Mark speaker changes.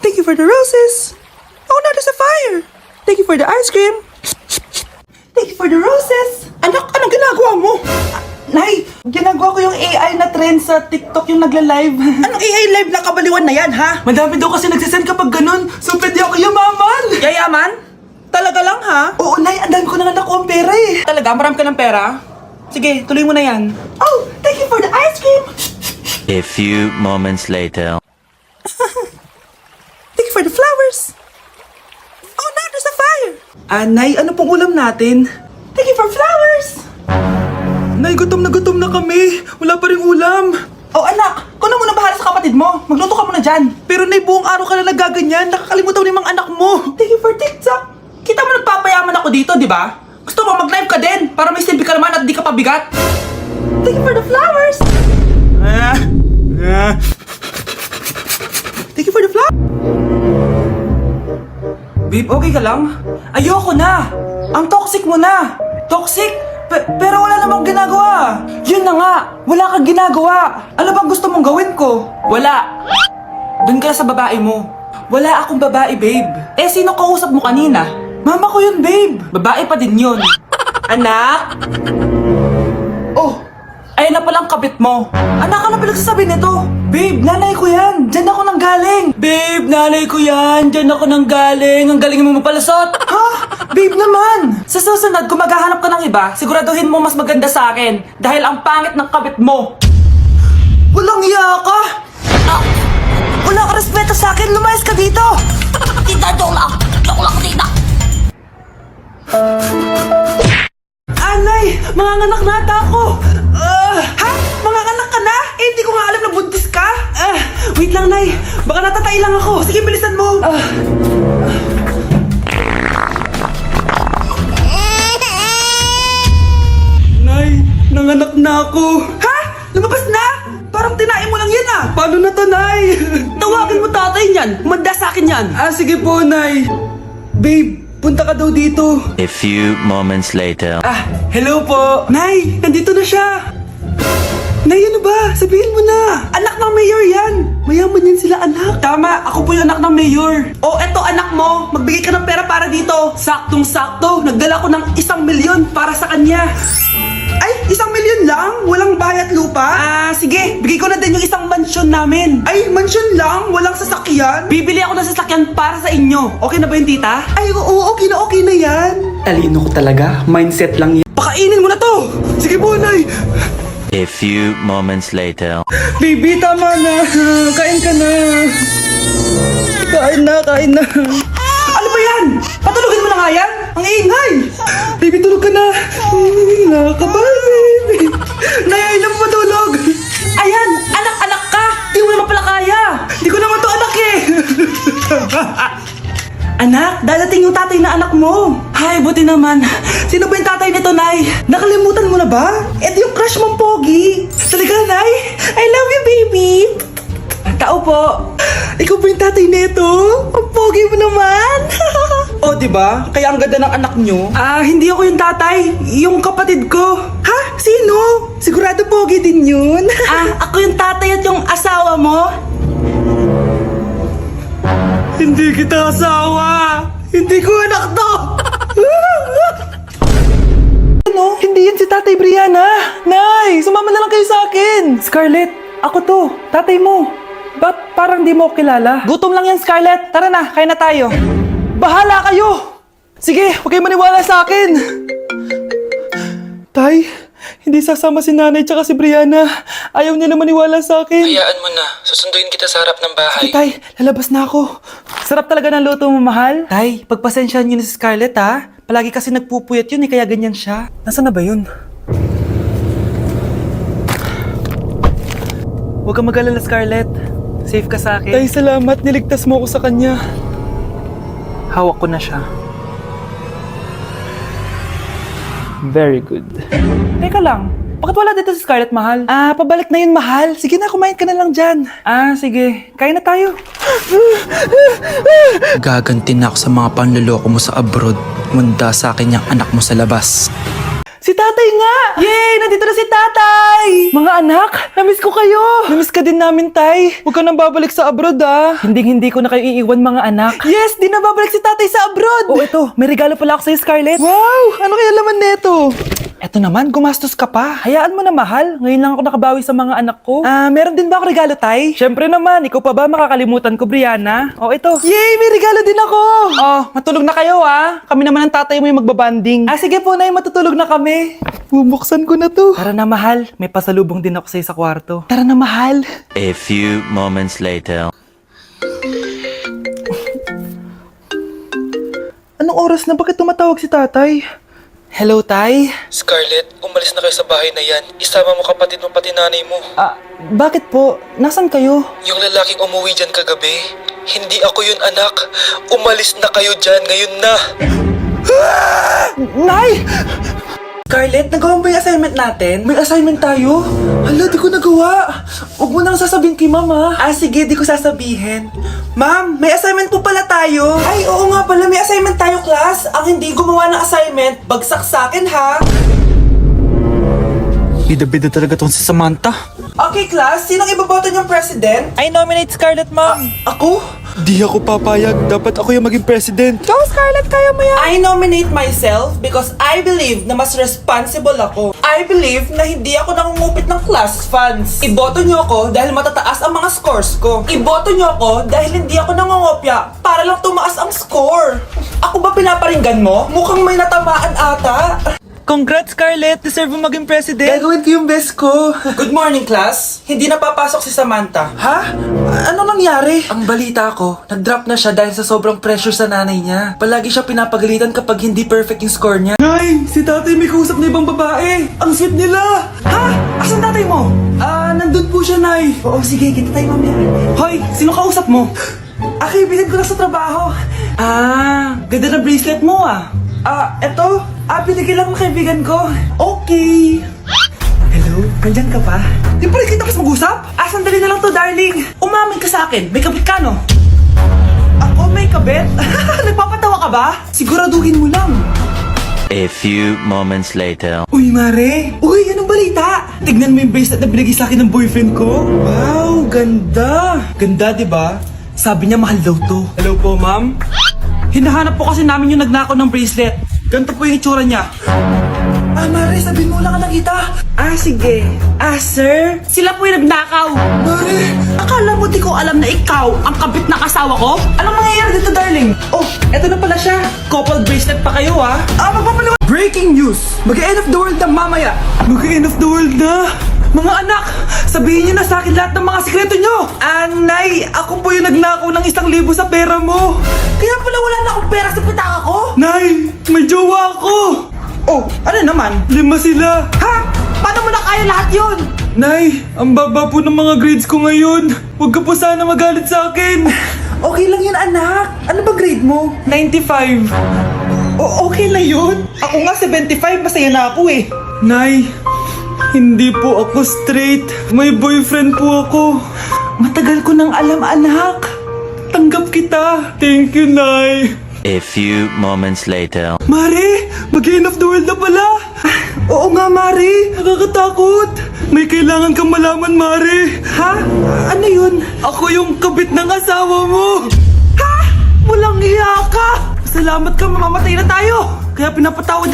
Speaker 1: Thank you for the roses. Oh no, there's a fire. Thank you for the ice cream. Thank you for the roses. Anak, anong ginagawa mo? Nay, ginagawa ko yung AI na trend sa TikTok yung nagla-live. Anong AI live na kabaliwan na yan, ha? Madami daw kasi nagsisend kapag ganun. So pwede ako yumaman. Yayaman? Talaga lang, ha? Oo, Nay, ang dami ko na nga nakuha ang pera eh. Talaga? Marami ka ng pera? Sige, tuloy mo na yan. Oh, thank you for the ice cream.
Speaker 2: A few moments later.
Speaker 1: Thank you for the flowers. Oh no, there's a fire. Nay, ano pong ulam natin? Thank you for flowers. Nay, gutom na kami. Wala pa rin ulam. Oh anak, kung na muna bahala sa kapatid mo. Magluto ka muna dyan. Pero Nay, buong araw ka na nagaganyan. Nakakalimutan mo yung mga anak mo. Thank you for TikTok. Kita mo nagpapayaman ako dito, di ba? Gusto mo mag-live ka din para may silbi ka naman at di ka pabigat. Thank you for the flowers. Thank you for the flowers. Babe, okay ka lang? Ayoko na! Ang toxic mo na! Toxic? Pero wala namang ginagawa! Yun na nga! Wala kang ginagawa! Ano bang gusto mong gawin ko? Wala! Doon ka na sa babae mo. Wala akong babae, babe. Eh, sino kausap mo kanina? Mama ko yun, babe! Babae pa din yun. Anak? Oh! Ayun na palang kabit mo. Anak, ano pinagsasabi nito? Babe, nanay ko yan. Diyan ako nang galing. Babe, nanay ko yan. Diyan ako nang galing. Ang galing mo mapalasot. Ha? Babe naman. Sa susunod, kung maghahanap ka ng iba, siguraduhin mo mas maganda sa akin. Dahil ang pangit ng kabit mo. Walang iya ka. Wala ka respeto sa akin. Lumayas ka dito. Tita, joke lang. Joke lang, tita. Anay, manganganak na ata ako. Ha? Manganganak ka na? Eh, hindi ko nga alam na buntis ka. Wait lang, Nay. Baka natatay lang ako. Sige, bilisan mo. Nay, nanganak na ako. Ha? Lumabas na? Parang tinain mo lang yan ah. Paano na to, Nay? Tawagin mo tatay niyan. Manda sa akin yan. Sige po, Nay. Babe, punta ka daw dito.
Speaker 2: A few moments later.
Speaker 1: Hello po. Nay, nandito na siya. Nay, ano ba? Sabihin mo na. Anak ng mayor yan. Mayaman yan sila, anak. Tama, ako po yung anak ng mayor. Oh, eto anak mo. Magbigay ka ng pera para dito. Saktong-sakto. Nagdala ko ng 1,000,000 para sa kanya. Ay, 1,000,000 lang? Walang bahay at lupa? Sige. Bigay ko na din yung isang mansyon namin. Ay, mansyon lang? Walang sasakyan? Bibili ako ng sasakyan para sa inyo. Okay na ba yun, tita? Ay, oo, okay na yan. Talino ko talaga. Mindset lang yan. Pakainin mo na to! Sige po, Nay.
Speaker 2: A few moments later.
Speaker 1: Baby, tama na. Kain ka na. Kain na. Ano ba yan? Patulogin mo na nga yan? Ang ingay. Baby, tulog ka na. Nakakabal, baby. Nay, na mo matulog. Ayan, anak ka. Di mo naman pala kaya. Di ko naman to anak eh. Anak, dadating yung tatay na anak mo. Ay, buti naman. Sino ba yung tatay nito, Nay? Nakalimutan mo na ba? Ito yung crush mong pogi. Talaga, Nay? I love you, baby. Tao po. Ikaw ba yung tatay nito? Ang pogi mo naman. O, diba? Kaya ang ganda ng anak nyo. Hindi ako yung tatay. Yung kapatid ko. Ha? Sino? Sigurado pogi din yun. Ako yung tatay at yung asawa mo? Hindi kita asawa! Hindi ko anak to! Ano? Hindi yan si Tatay Brianna! Nay! Sumama na lang kayo sa akin! Scarlett, ako to. Tatay mo. Ba't parang di mo kilala? Gutom lang yan, Scarlett. Tara na, kain na tayo. Bahala kayo! Sige, huwag kayo maniwala sa akin! Tay, hindi sasama si nanay tsaka si Brianna. Ayaw niya na maniwala sa akin.
Speaker 3: Hayaan mo na. Susunduin kita sa harap ng bahay.
Speaker 1: Sige, Tay, lalabas na ako. Sarap talaga ng luto mo, mahal. Tay, pagpasensyahan niyo na si Scarlett, ha? Palagi kasi nagpupuyat yun, kaya ganyan siya. Nasaan na ba yun? Huwag kang mag-alala, Scarlett. Safe ka sa akin. Tay, salamat. Niligtas mo ako sa kanya. Hawak ko na siya. Very good. Teka lang. Bakit wala dito si Scarlett, mahal? Pabalik na yun, mahal. Sige na, kumain ka na lang dyan. Sige. Kain na tayo.
Speaker 3: Gaganti na ako sa mga panluloko mo sa abroad. Munda sa akin yung anak mo sa labas.
Speaker 1: Si tatay nga! Yay! Nandito na si tatay! Mga anak, namiss ko kayo! Namiss ka din namin, tay. Huwag ka nang babalik sa abroad, ah. Hindi ko na kayo iiwan, mga anak. Yes! Di na babalik si tatay sa abroad! Oh, eto. May regalo pala ako sa'yo, Scarlett. Wow! Ano kaya laman neto? Eto naman, gumastos ka pa. Hayaan mo na, mahal. Ngayon lang ako nakabawi sa mga anak ko. Meron din ba ako regalo, tay? Syempre naman, ikaw pa ba makakalimutan ko, Brianna? Oh, ito. Yay! May regalo din ako! Oh, matulog na kayo, ah. Kami naman ang tatay mo yung magbabanding. Sige po, nay, matutulog na kami. Bubuksan ko na to. Tara na, mahal. May pasalubong din ako sa'yo sa kwarto. Tara na, mahal.
Speaker 2: A few moments later.
Speaker 1: Anong oras na? Bakit tumatawag si tatay? Hello, tay?
Speaker 3: Scarlett, umalis na kayo sa bahay na yan. Isama mo kapatid mo pati nanay mo.
Speaker 1: Bakit po? Nasaan kayo?
Speaker 3: Yung lalaking umuwi dyan kagabi, hindi ako yun, anak. Umalis na kayo dyan ngayon na.
Speaker 1: Nay! Scarlett, nagawa mo ba yung assignment natin? May assignment tayo? Hala, di ko nagawa. Huwag mo nang sasabihin kay mama. Sige, di ko sasabihin. Ma'am, may assignment po pala tayo. Ay, oo nga pala, may assignment tayo, class. Ang hindi gumawa ng assignment, bagsak sa akin, ha?
Speaker 4: Bida-bida talaga tong si Samantha.
Speaker 1: Okay, class, sinong iboboto niyong president? I nominate Scarlett, ma'am. Ako?
Speaker 4: Di ako papayag. Dapat ako yung maging president.
Speaker 1: Go, Scarlett, kaya mo yan. I nominate myself because I believe na mas responsible ako. I believe na hindi ako nangungupit ng class funds. Iboto niyo ako dahil matataas ang mga scores ko. Iboto niyo ako dahil hindi ako nangungopya para lang tumaas ang score. Ako ba pinaparinggan mo? Mukhang may natamaan ata. Congrats, Scarlett! Deserve mo maging president! Gagawin ko yung best ko! Good morning, class! Hindi na papasok si Samantha. Ha? Ano nangyari? Ang balita ko, nag-drop na siya dahil sa sobrang pressure sa nanay niya. Palagi siya pinapagalitan kapag hindi perfect yung score niya. Nay! Si tatay may kausap na ibang babae! Ang sweet nila! Ha? Asan tatay mo? Nandun po siya, Nay. Oo, sige, kita tayo mamaya. Hoy! Sino kausap mo? Kaibigan ko lang sa trabaho. Ganda na bracelet mo, eto. Binigyan lang ng kaibigan ko. Okay. Hello? Nandyan ka pa? Di pa rin kita kasi mag-usap? Sandali na lang to, darling. Umamin ka sa akin. May kabit ka, no? Ako may kabit? Nagpapatawa ka ba? Siguraduhin mo lang.
Speaker 2: A few moments later.
Speaker 1: Uy, Mare! Uy, anong balita? Tignan mo yung bracelet na binigay sa akin ng boyfriend ko. Wow, ganda! Ganda, di ba? Sabi niya mahal daw to. Hello po, ma'am? Hinahanap po kasi namin yung nagnakaw ng bracelet. Ganito po yung itsura niya. Mare, sabihin mo lang ka nakita. Sige. Sir? Sila po yung nagnakaw. Mare! Akala mo di ko alam na ikaw ang kabit ng asawa ko? Anong mangyayari dito, darling? Oh, eto na pala siya. Couple bracelet pa kayo, magpapaliwan. Breaking news! Mag-end of the world na mamaya. Mag-end of the world na? Mga anak, sabihin niyo na sa akin lahat ng mga sikreto niyo. Nay, ako po yung nagnakaw ng 1,000 sa pera mo. Kaya pala wala na akong pera sa pitaka ko? Nay, may jowa ako. Oh, ano naman? 5 sila. Ha? Paano mo na kaya lahat yun? Nay, ang baba po ng mga grades ko ngayon. Huwag ka po sana magalit sa akin. Okay lang yun, anak. Ano ba grade mo? 95. Okay na yun. Ako nga 75, masaya na ako eh. Nay, hindi po ako straight. May boyfriend po ako. Matagal ko nang alam, anak. Tanggap kita. Thank you, Nay.
Speaker 2: A few moments later.
Speaker 1: Mare, mag-end of the world na pala. Oo nga, Mare. Nakakatakot. May kailangan kang malaman, Mare. Ha? Ano yun? Ako yung kabit ng asawa mo. Ha? Walang iya ka. Salamat ka, mamamatay na tayo. Kaya pinapatawad